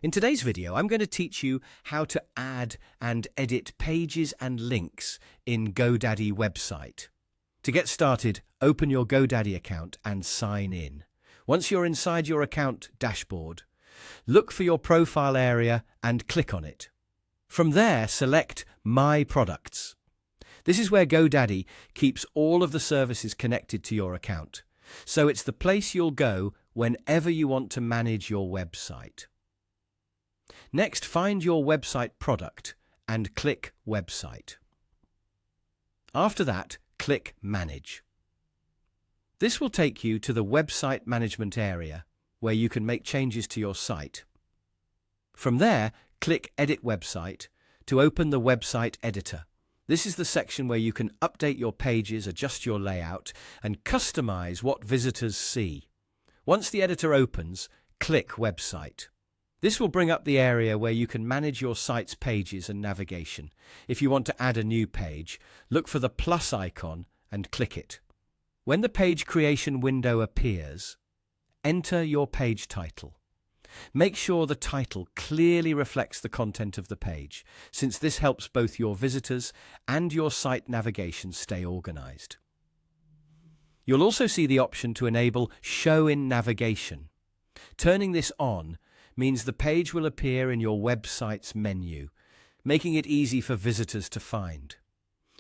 In today's video, I'm going to teach you how to add and edit pages and links in GoDaddy website. To get started, open your GoDaddy account and sign in. Once you're inside your account dashboard, look for your profile area and click on it. From there, select My Products. This is where GoDaddy keeps all of the services connected to your account, so it's the place you'll go whenever you want to manage your website. Next, find your website product and click Website. After that, click Manage. This will take you to the Website Management area, where you can make changes to your site. From there, click Edit Website to open the website editor. This is the section where you can update your pages, adjust your layout, and customize what visitors see. Once the editor opens, click Website. This will bring up the area where you can manage your site's pages and navigation. If you want to add a new page, look for the plus icon and click it. When the page creation window appears, enter your page title. Make sure the title clearly reflects the content of the page, since this helps both your visitors and your site navigation stay organized. You'll also see the option to enable Show in Navigation. Turning this on means the page will appear in your website's menu, making it easy for visitors to find.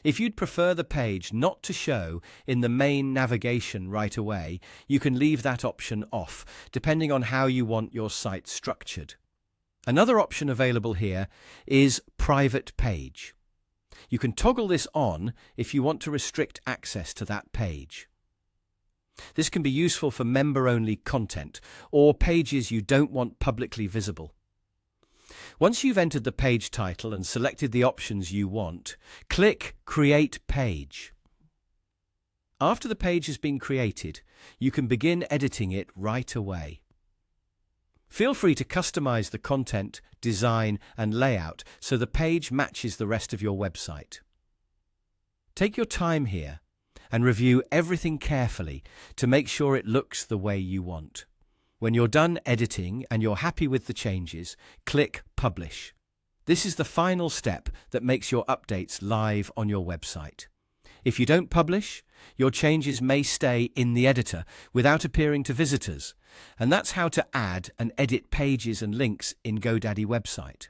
If you'd prefer the page not to show in the main navigation right away, you can leave that option off, depending on how you want your site structured. Another option available here is Private Page. You can toggle this on if you want to restrict access to that page. This can be useful for member-only content or pages you don't want publicly visible. Once you've entered the page title and selected the options you want, click Create Page. After the page has been created, you can begin editing it right away. Feel free to customize the content, design, and layout so the page matches the rest of your website. Take your time here and review everything carefully to make sure it looks the way you want. When you're done editing and you're happy with the changes, click Publish. This is the final step that makes your updates live on your website. If you don't publish, your changes may stay in the editor without appearing to visitors, and that's how to add and edit pages and links in GoDaddy website.